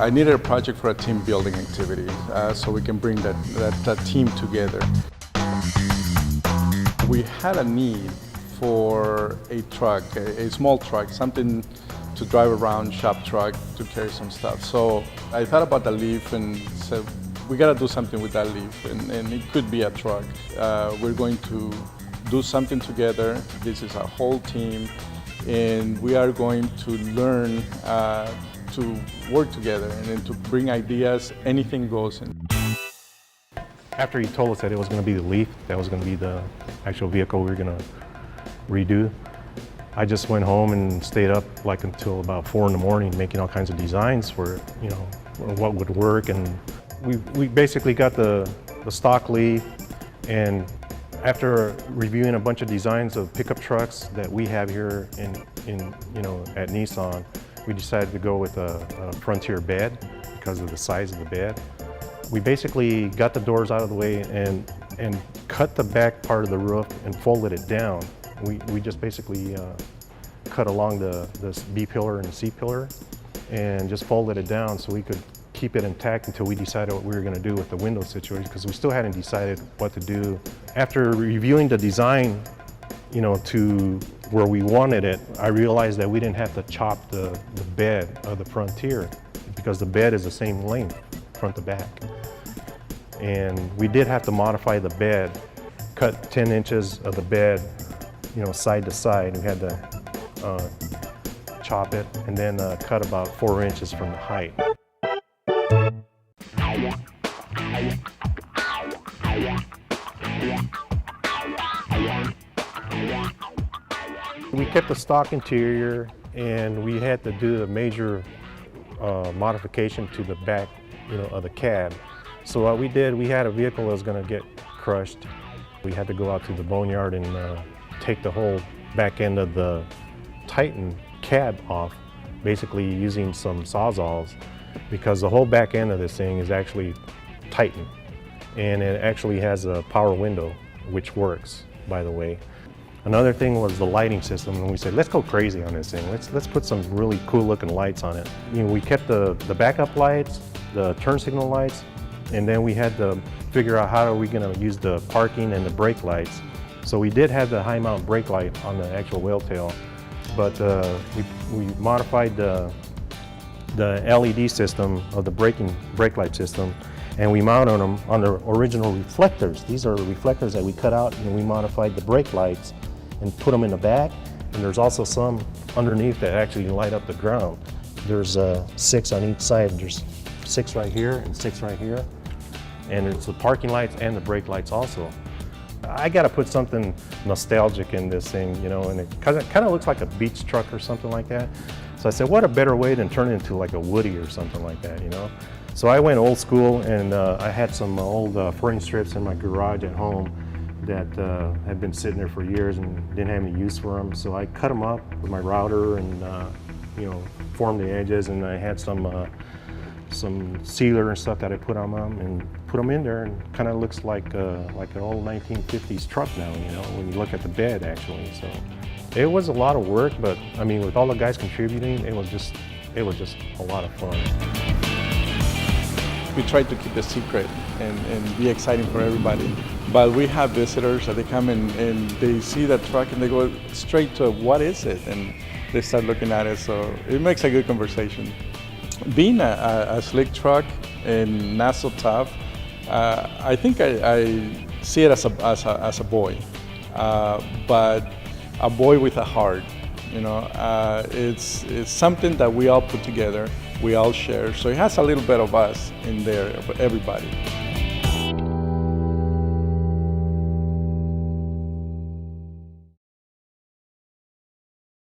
I needed a project for a team building activity, so we can bring that team together. We had a need for a truck, a small truck, something to drive around, shop truck, to carry some stuff. So I thought about the Leaf and said, we gotta do something with that Leaf, and it could be a truck. We're going to do something together. This is a whole team, and we are going to learn to work together and then to bring ideas. Anything goes. After he told us that it was going to be the Leaf, that was going to be the actual vehicle we were going to redo, I just went home and stayed up like until about 4 in the morning making all kinds of designs for, you know, what would work. And we basically got the stock Leaf, and after reviewing a bunch of designs of pickup trucks that we have here in at Nissan, we decided to go with a Frontier bed because of the size of the bed. We basically got the doors out of the way and cut the back part of the roof and folded it down. We just basically cut along the B pillar and the C pillar and just folded it down so we could keep it intact until we decided what we were going to do with the window situation, because we still hadn't decided what to do. After reviewing the design, you know, to where we wanted it, I realized that we didn't have to chop the bed of the Frontier because the bed is the same length, front to back. And we did have to modify the bed, cut 10 inches of the bed, you know, side to side. We had to chop it and then cut about 4 inches from the height. We kept the stock interior, and we had to do a major modification to the back, you know, of the cab. So what we did, we had a vehicle that was going to get crushed. We had to go out to the boneyard and take the whole back end of the Titan cab off, basically using some Sawzalls, because the whole back end of this thing is actually Titan, and it actually has a power window, which works, by the way. Another thing was the lighting system, and we said, let's go crazy on this thing. Let's put some really cool looking lights on it. You know, we kept the backup lights, the turn signal lights, and then we had to figure out how are we going to use the parking and the brake lights. So we did have the high mount brake light on the actual whale tail, but we modified the LED system of the brake light system, and we mounted them on the original reflectors. These are reflectors that we cut out, and we modified the brake lights and put them in the back. And there's also some underneath that actually light up the ground. There's 6 on each side. There's 6 right here and 6 right here. And it's the parking lights and the brake lights also. I got to put something nostalgic in this thing, you know, and it kind of looks like a beach truck or something like that. So I said, what a better way than turn it into like a Woody or something like that, you know? So I went old school, and I had some old furring strips in my garage at home that had been sitting there for years and didn't have any use for them. So I cut them up with my router and, you know, formed the edges, and I had some sealer and stuff that I put on them and put them in there, and kind of looks like an old 1950s truck now, you know, when you look at the bed actually. So it was a lot of work, but I mean, with all the guys contributing, it was just a lot of fun. We try to keep the secret and be exciting for everybody. But we have visitors that they come and they see that truck and they go straight to what is it, and they start looking at it. So it makes a good conversation. Being a slick truck and not so tough, I think I see it as a boy, but a boy with a heart. You know, it's something that we all put together, we all share. So it has a little bit of us in there, everybody.